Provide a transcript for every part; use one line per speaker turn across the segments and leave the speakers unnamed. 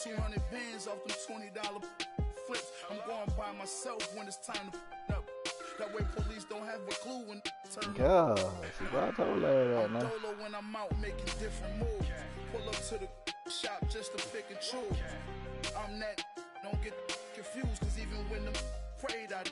200 bands off them $20 flips. I'm going by myself when it's time to up. That way police don't have a clue when turn up.
Yeah, see, I told her that, man.
I'm dolo when I'm out making different moves. Pull up to the shop just to pick and choose. I'm that, don't get confused, cause even when the prayed I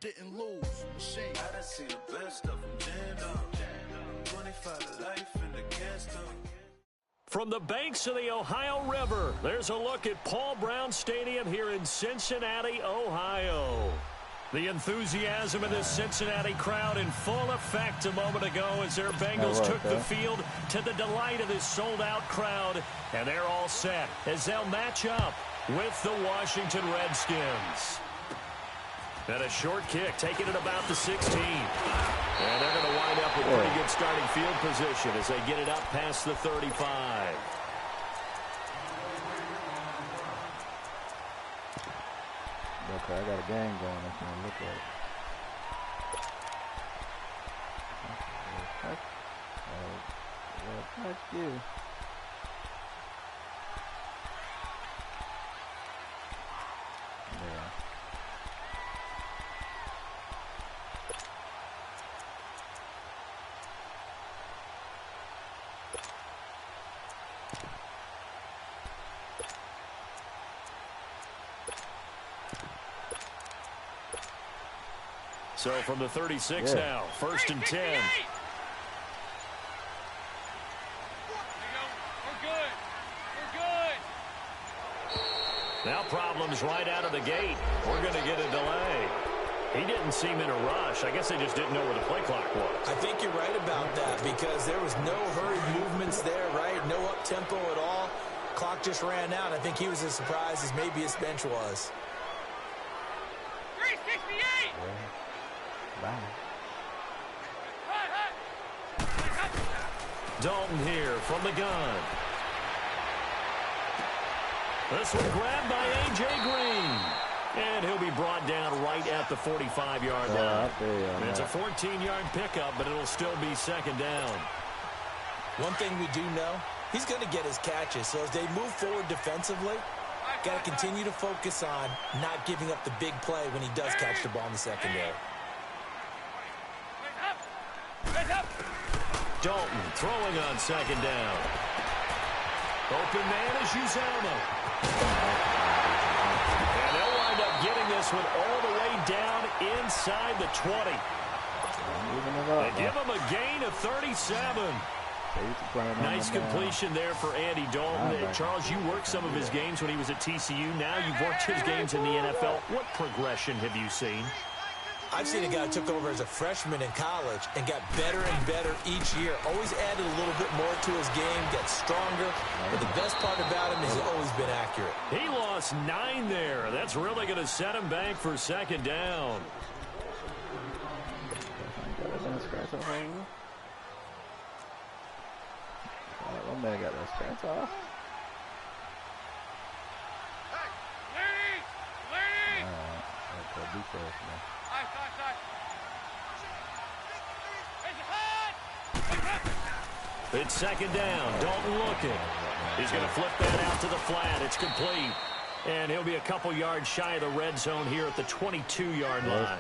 didn't lose. Machine.
I done seen the best of them jammed up. 25 to life in the gas tank.
From the banks of the Ohio River, there's a look at Paul Brown Stadium here in Cincinnati, Ohio. The enthusiasm of this Cincinnati crowd in full effect a moment ago as their Bengals took the field to the delight of this sold-out crowd. And they're all set as they'll match up with the Washington Redskins. And a short kick, taking it about the 16. And they're going to wind up with pretty good starting field position as they get it up past the 35.
Okay, I got a game going. That's going to look like. Thank you. Yeah.
So from the 36 now, 1st and 10.
We're good. We're good.
Now problems right out of the gate. We're going to get a delay. He didn't seem in a rush. I guess they just didn't know where the play clock was.
I think you're right about that because there was no hurried movements there, right? No up-tempo at all. Clock just ran out. I think he was as surprised as maybe his bench was.
368!
Bye.
Dalton here from the gun. This one grabbed by A.J. Green. And he'll be brought down right at the 45-yard line. It's a 14-yard pickup, but it'll still be 2nd down.
One thing we do know, he's going to get his catches. So as they move forward defensively, got to continue to focus on not giving up the big play when he does catch the ball in the secondary.
Dalton throwing on 2nd down. Open man is Uzomah. And they'll wind up getting this one all the way down inside the 20. They give him a gain of 37. Nice completion there for Andy Dalton. Charles, you worked some of his games when he was at TCU. Now you've worked his games in the NFL. What progression have you seen?
I've seen a guy who took over as a freshman in college and got better and better each year. Always added a little bit more to his game, got stronger. But the best part about him is he's always been accurate.
He lost 9 there. That's really going to set him back for 2nd down.
One man got that scratch off. Okay, be fast, man.
It's 2nd down. Dalton looking. He's going to flip that out to the flat. It's complete. And he'll be a couple yards shy of the red zone here at the 22-yard line.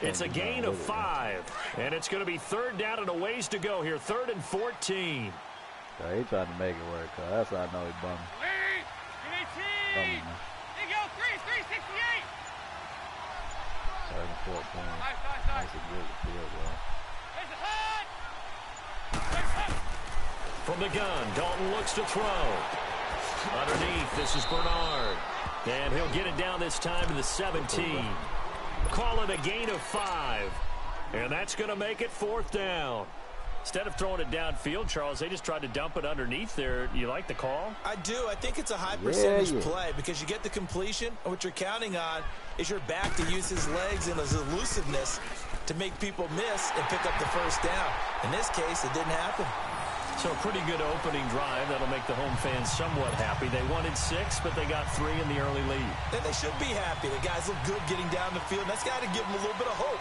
It's a gain of 5. And it's going to be 3rd down and a ways to go here. 3rd and 14.
So he tried to make it work, cause that's how I know he's bumming.
There you go, 368.
3rd and 14. That's a good field goal.
From the gun, Dalton looks to throw. Underneath, this is Bernard. And he'll get it down this time to the 17. Call it a gain of 5. And that's going to make it 4th down. Instead of throwing it downfield, Charles, they just tried to dump it underneath there. You like the call?
I do. I think it's a high percentage play because you get the completion, and what you're counting on is your back to use his legs and his elusiveness to make people miss and pick up the 1st down. In this case, it didn't happen.
So a pretty good opening drive. That'll make the home fans somewhat happy. They wanted 6, but they got 3 in the early lead.
And they should be happy. The guys look good getting down the field. That's got to give them a little bit of hope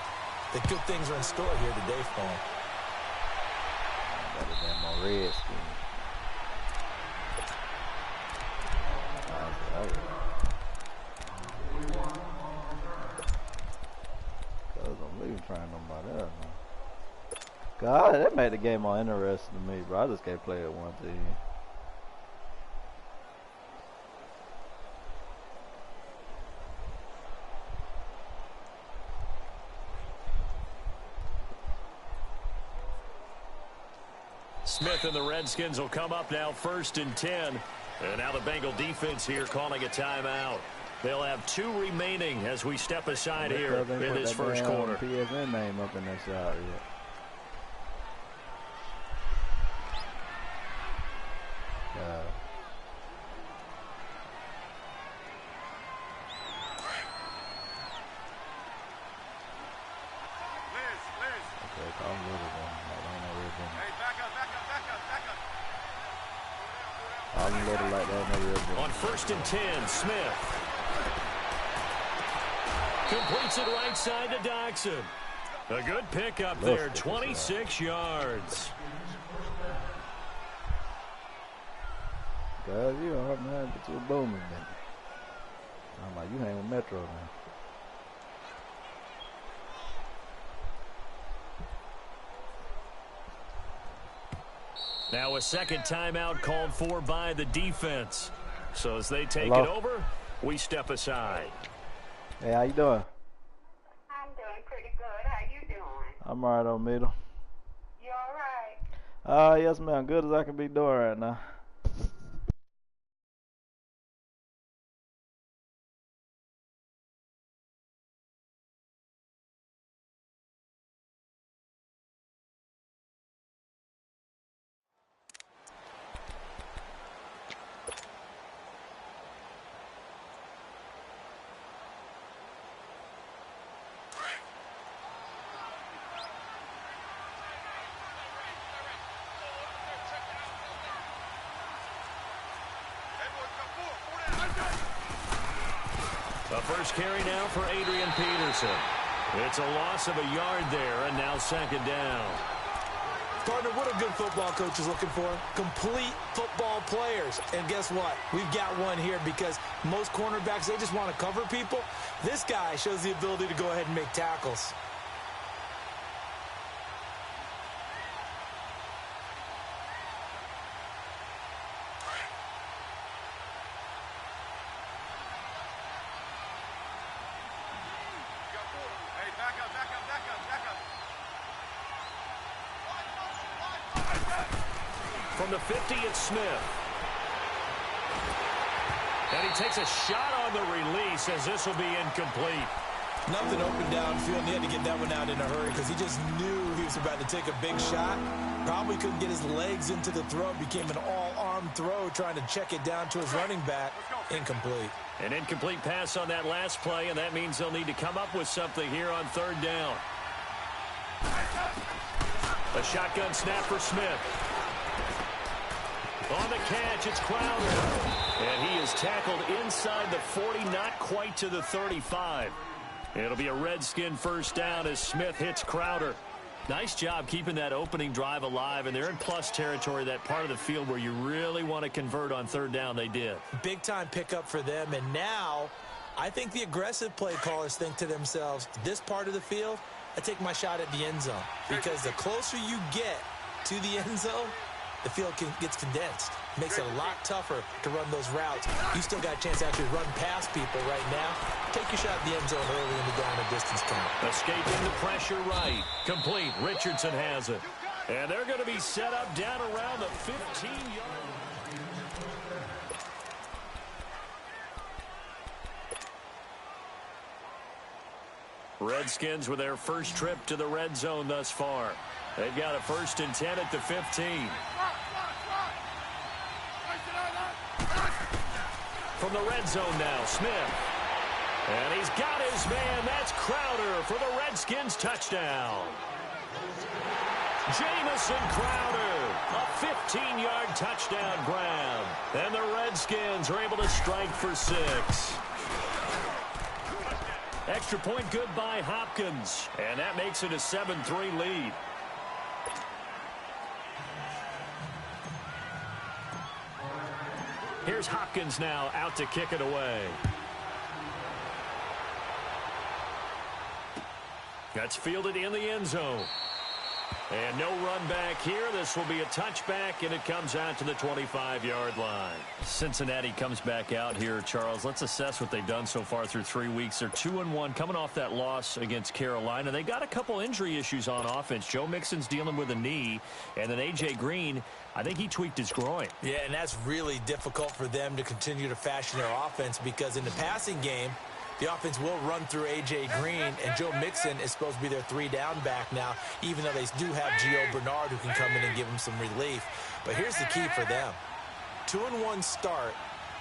that good things are in store here today for them.
Better than my Redskins. God, that made the game more interesting to me, bro. I just can't play it one team.
Smith and the Redskins will come up now 1st and 10. And now the Bengal defense here calling a timeout. They'll have 2 remaining as we step aside here in this first quarter.
PSN name up in that shot yet.
On 1st and 10, Smith completes it right side to Doxson. A good pickup there, 26 yards.
Guys, you are, man, but you're booming, man. I'm like, you hang with Metro, man.
Now a second timeout called for by the defense. So as they take it over, we step aside.
Hey, how you doing?
I'm doing pretty good. How you doing?
I'm all right on middle.
You all right?
Yes, ma'am. Good as I can be doing right now.
The first carry now for Adrian Peterson. It's a loss of a yard there, and now 2nd down.
Partner, what a good football coach is looking for. Complete football players. And guess what? We've got one here because most cornerbacks, they just want to cover people. This guy shows the ability to go ahead and make tackles.
From the 50, it's Smith. And he takes a shot on the release as this will be incomplete.
Nothing open downfield, and he had to get that one out in a hurry because he just knew he was about to take a big shot. Probably couldn't get his legs into the throw. Became an all-arm throw trying to check it down to his running back. Incomplete.
An incomplete pass on that last play, and that means they'll need to come up with something here on 3rd down. A shotgun snap for Smith. On the catch, it's Crowder. And he is tackled inside the 40, not quite to the 35. It'll be a Redskin 1st down as Smith hits Crowder. Nice job keeping that opening drive alive, and they're in plus territory, that part of the field where you really want to convert on 3rd down. They did.
Big-time pickup for them, and now I think the aggressive play callers think to themselves, this part of the field, I take my shot at the end zone. Because the closer you get to the end zone, the field gets condensed. Makes it a lot tougher to run those routes. You still got a chance to actually run past people right now. Take your shot at the end zone early in the down and distance count.
Escaping the pressure right. Complete. Richardson has it. And they're going to be set up down around the 15-yard. Redskins with their first trip to the red zone thus far. They've got a 1st and 10 at the 15. From the red zone now, Smith. And he's got his man. That's Crowder for the Redskins touchdown. Jamison Crowder, a 15-yard touchdown grab. And the Redskins are able to strike for 6. Extra point good by Hopkins. And that makes it a 7-3 lead. Here's Hopkins now out to kick it away. That's fielded in the end zone. And no run back here. This will be a touchback, and it comes out to the 25-yard line. Cincinnati comes back out here, Charles. Let's assess what they've done so far through 3 weeks. They're 2-1 coming off that loss against Carolina. They got a couple injury issues on offense. Joe Mixon's dealing with a knee, and then A.J. Green, I think he tweaked his groin. Yeah, and that's really difficult for them to continue to fashion their offense because in the passing game, the offense will run through A.J. Green, and Joe Mixon is supposed to be their 3-down back now, even though they do have Gio Bernard who can come in and give them some relief. But here's the key for them. 2-1 start.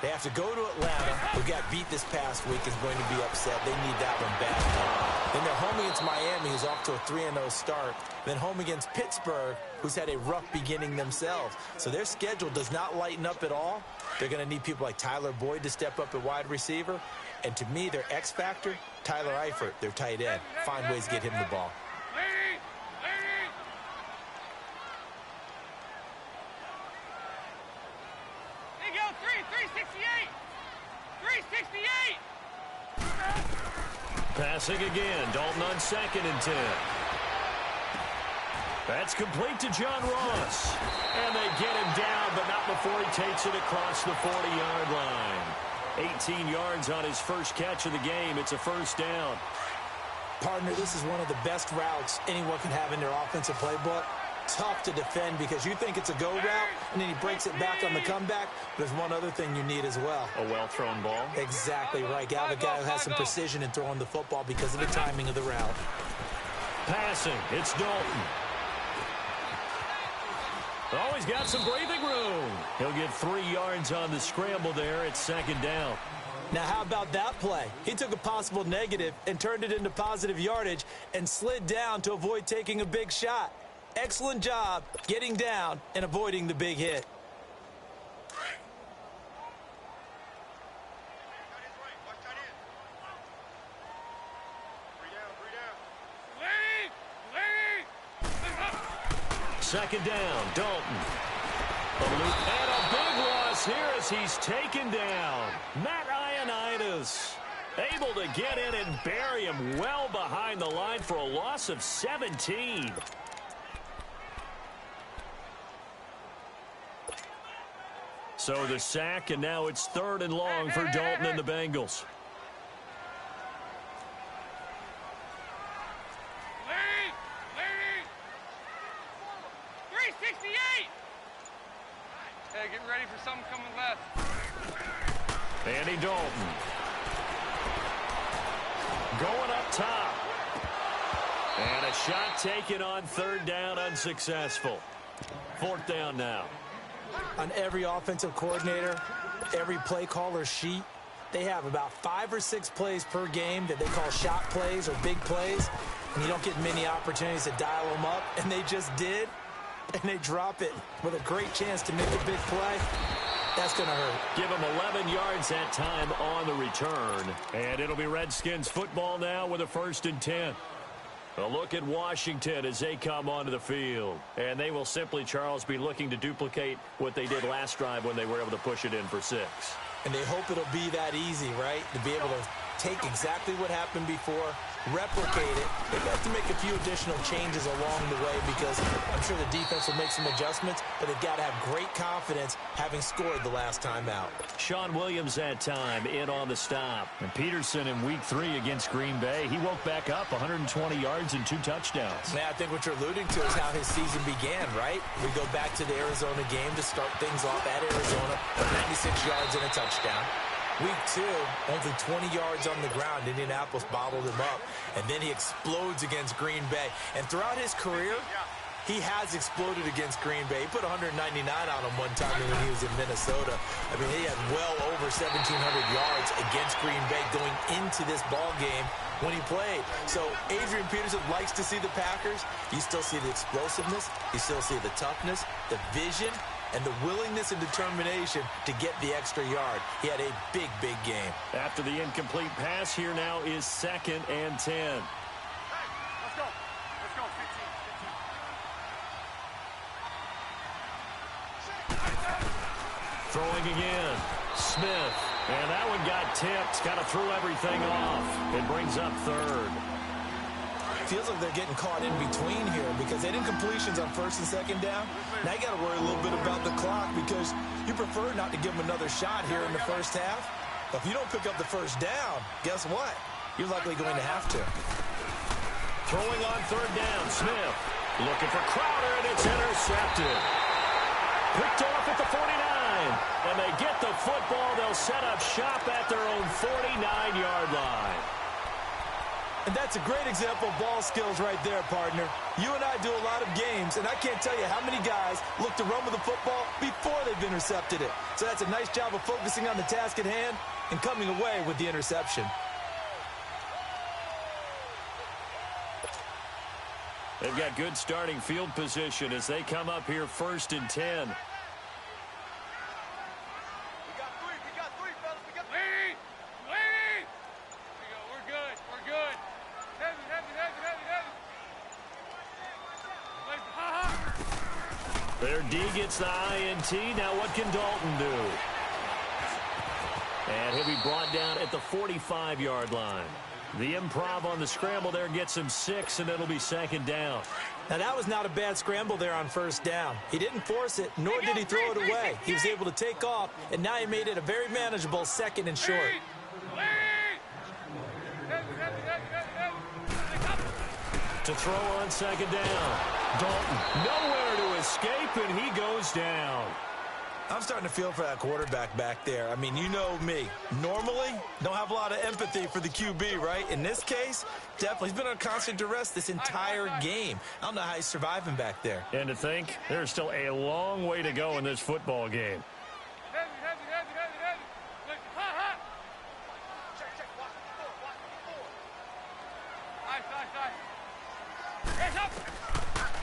They have to go to Atlanta, who got beat this past week, is going to be upset. They need that one badly. Then they're home against Miami, who's off to a 3-0 start. Then home against Pittsburgh, who's had a rough beginning themselves. So their schedule does not lighten up at all. They're going to need people like Tyler Boyd to step up at wide receiver. And to me, their X factor, Tyler Eifert, their tight end. Find ways to get him the ball.
There you go, 368. 368.
Passing again. Dalton on 2nd and 10. That's complete to John Ross. And they get him down, but not before he takes it across the 40-yard line. 18 yards on his first catch of the game. It's a first down. Partner, this is one of the best routes anyone can have in their offensive playbook. Tough to defend because you think it's a go route, and then he breaks it back on the comeback. There's one other thing you need as well. A well-thrown ball? Exactly right. You have a guy who has some precision in throwing the football because of the timing of the route. Passing. It's Dalton. Oh, he's got some breathing room. He'll get 3 yards on the scramble there. It's 2nd down. Now, how about that play? He took a possible negative and turned it into positive yardage and slid down to avoid taking a big shot. Excellent job getting down and avoiding the big hit. Second down, Dalton. And a big loss here as he's taken down. Matt Ioannidis able to get in and bury him well behind the line for a loss of 17. So the sack, and now it's 3rd and long for Dalton and the Bengals.
368. Hey, getting ready for something coming left.
Andy Dalton. Going up top. And a shot taken on 3rd down, unsuccessful. 4th down now. On every offensive coordinator, every play caller sheet, they have about 5 or 6 plays per game that they call shot plays or big plays. And you don't get many opportunities to dial them up, and they just did. And they drop it with a great chance to make a big play. That's going to hurt. Give them 11 yards that time on the return. And it'll be Redskins football now with a 1st and 10. A look at Washington as they come onto the field. And they will simply, Charles, be looking to duplicate what they did last drive when they were able to push it in for 6. And they hope it'll be that easy, right? To be able to take exactly what happened before, replicate it. They've got to make a few additional changes along the way because I'm sure the defense will make some adjustments, but they've got to have great confidence having scored the last time out. Sean Williams that time in on the stop. And Peterson in week 3 against Green Bay, he woke back up 120 yards and 2 touchdowns. Now, I think what you're alluding to is how his season began, right? We go back to the Arizona game to start things off at Arizona, 96 yards and a touchdown. Week 2, only 20 yards on the ground. Indianapolis bottled him up. And then he explodes against Green Bay. And throughout his career, he has exploded against Green Bay. He put 199 on him one time when he was in Minnesota. I mean, he had well over 1,700 yards against Green Bay going into this ball game when he played. So Adrian Peterson likes to see the Packers. You still see the explosiveness. You still see the toughness, the vision, and the willingness and determination to get the extra yard. He had a big, big game. After the incomplete pass, here now is 2nd and 10.
Hey, let's go. Let's go, 15.
Throwing again. Smith. And that one got tipped. Kind of threw everything off. It brings up 3rd.
feels like they're getting caught in between here because they didn't completions on first and second down. Now you got to worry a little bit about the clock because you prefer not to give them another shot here in the first half. But if you don't pick up the first down, guess what? You're likely going to have to.
Throwing on third down, Smith. Looking for Crowder, and it's intercepted. Picked off at the 49. And they get the football. They'll set up shop at their own 49-yard line.
And that's a great example of ball skills right there, partner. You and I do a lot of games, and I can't tell you how many guys look to run with the football before they've intercepted it. So that's a nice job of focusing on the task at hand and coming away with the interception.
They've got good starting field position as they come up here 1st and 10. Their D gets the INT. Now what can Dalton do? And he'll be brought down at the 45-yard line. The improv on the scramble there gets him 6, and it'll be 2nd down.
Now, that was not a bad scramble there on first down. He didn't force it, nor did he throw it away. He was able to take off, and now he made it a very manageable 2nd and short.
To throw on 2nd down. Dalton nowhere to escape, and he goes down.
I'm starting to feel for that quarterback back there. I mean, you know me. Normally, don't have a lot of empathy for the QB, right? In this case, definitely. He's been on constant duress this entire game. I don't know how he's surviving back there.
And to think, there's still a long way to go in this football game.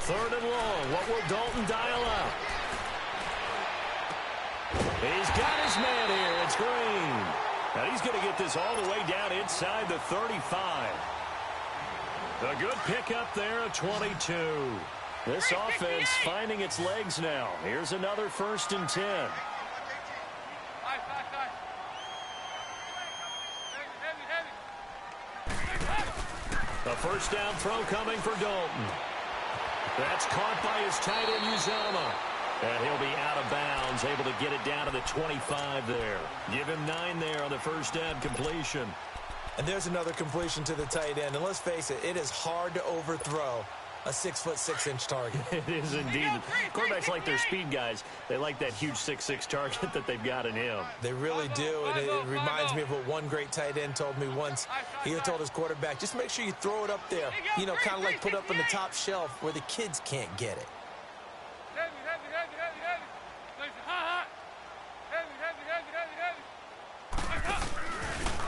Third and long. What will Dalton dial up? He's got his man here. It's Green. And he's going to get this all the way down inside the 35. A good pickup there at 22. This offense finding its legs now. Here's another 1st and 10. A first down throw coming for Dalton. That's caught by his tight end, Uzama. And he'll be out of bounds, able to get it down to the 25 there. Give him 9 there on the first down completion.
And there's another completion to the tight end. And let's face it, it is hard to overthrow a 6'6" target.
It is indeed. Quarterbacks like their speed guys. They like that huge 6'6" target that they've got in him.
They really do, and it reminds me of what one great tight end told me once. He had told his quarterback, just make sure you throw it up there, you know, kind of like put up on the top shelf where the kids can't get it.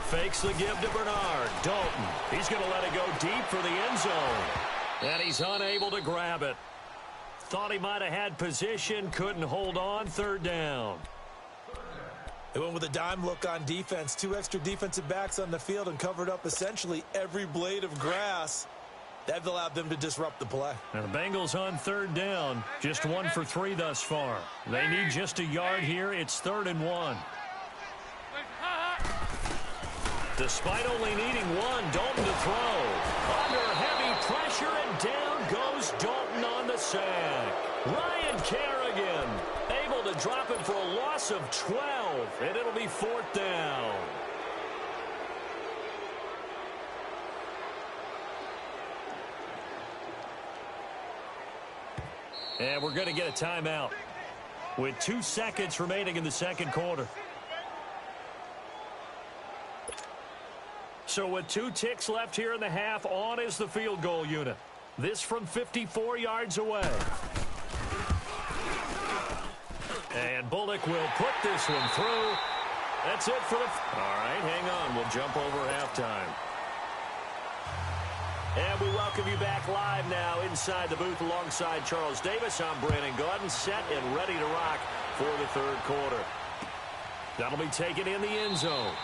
Fakes the give to Bernard. Dalton, he's going to let it go deep for the end zone. And he's unable to grab it. Thought he might have had position, couldn't hold on. 3rd down.
They went with a dime look on defense. 2 extra defensive backs on the field and covered up essentially every blade of grass. That allowed them to disrupt the play.
And the Bengals on 3rd down. Just 1 for 3 thus far. They need just a yard here. It's 3rd and 1. Despite only needing 1, Dalton to throw. Under heavy pressure, and down goes Dalton on the sack. Ryan Kerrigan able to drop it for a loss of 12, and it'll be 4th down. And we're going to get a timeout with 2 seconds remaining in the 2nd quarter. So with 2 ticks left here in the half, on is the field goal unit. This from 54 yards away. And Bullock will put this one through. That's it for the... All right, hang on. We'll jump over halftime. And we welcome you back live now inside the booth alongside Charles Davis. I'm Brandon Gordon, set and ready to rock for the 3rd quarter. That'll be taken in the end zone.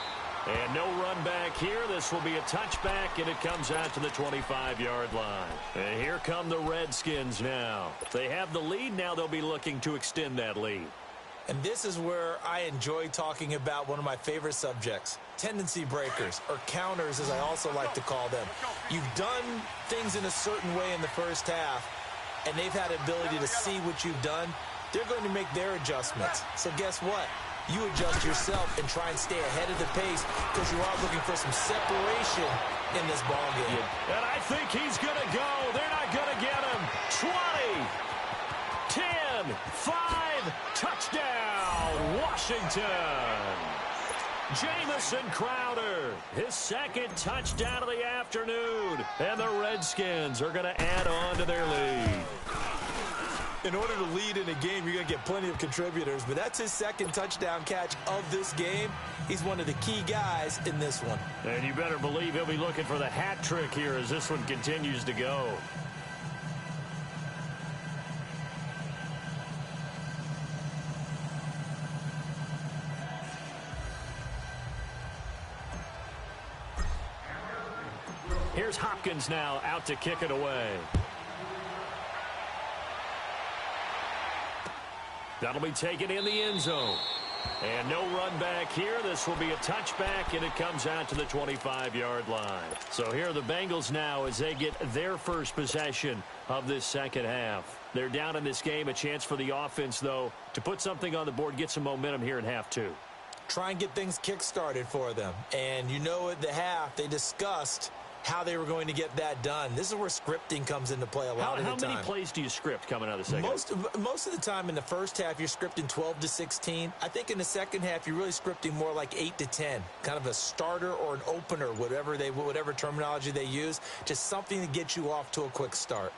And no run back here. This will be a touchback, and it comes out to the 25-yard line. And here come the Redskins now. They have the lead. Now they'll be looking to extend that lead.
And this is where I enjoy talking about one of my favorite subjects, tendency breakers, or counters as I also like to call them. You've done things in a certain way in the first half, and they've had the ability to see what you've done. They're going to make their adjustments. So guess what? You adjust yourself and try and stay ahead of the pace because you are looking for some separation in this ball game.
And I think he's going to go. They're not going to get him. 20, 10, 5, touchdown, Washington. Jamison Crowder, his second touchdown of the afternoon. And the Redskins are going to add on to their lead.
In order to lead in a game, you're going to get plenty of contributors, but that's his second touchdown catch of this game. He's one of the key guys in this one.
And you better believe he'll be looking for the hat trick here as this one continues to go. Here's Hopkins now out to kick it away. That'll be taken in the end zone. And no run back here. This will be a touchback, and it comes out to the 25-yard line. So here are the Bengals now as they get their first possession of this second half. They're down in this game. A chance for the offense, though, to put something on the board, get some momentum here in half two.
Try and get things kick-started for them. And you know at the half, they discussed how they were going to get that done. This is where scripting comes into play a lot of the time.
How many plays do you script coming out of the second?
Most of the time in the first half, you're scripting 12 to 16. I think in the second half, you're really scripting more like 8 to 10, kind of a starter or an opener, whatever terminology they use, just something to get you off to a quick start.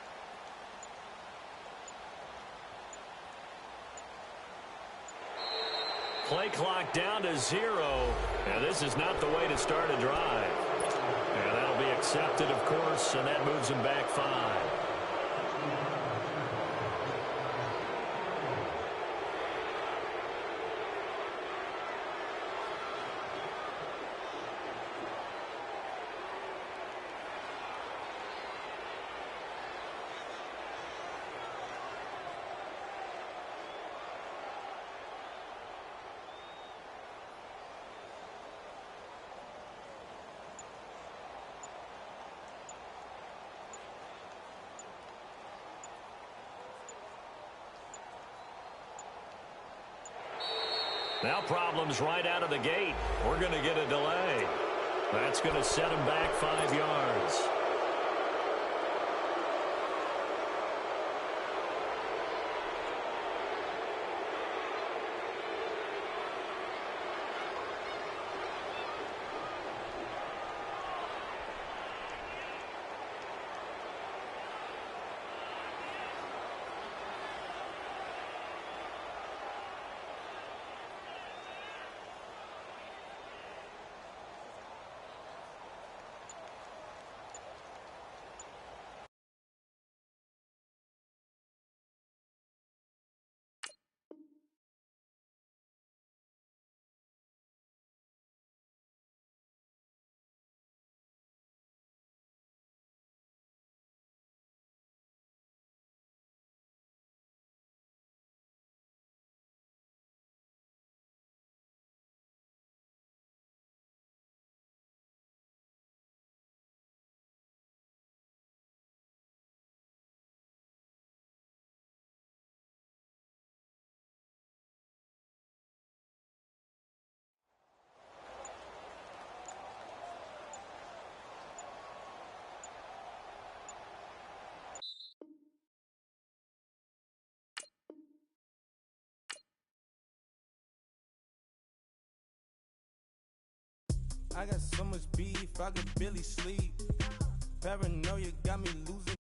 Play clock down to 0. And this is not the way to start a drive. And that'll be accepted, of course, and that moves him back 5. Now problems right out of the gate. We're going to get a delay. That's going to set him back 5 yards.
I got so much beef, I could barely sleep. Paranoia got me losing.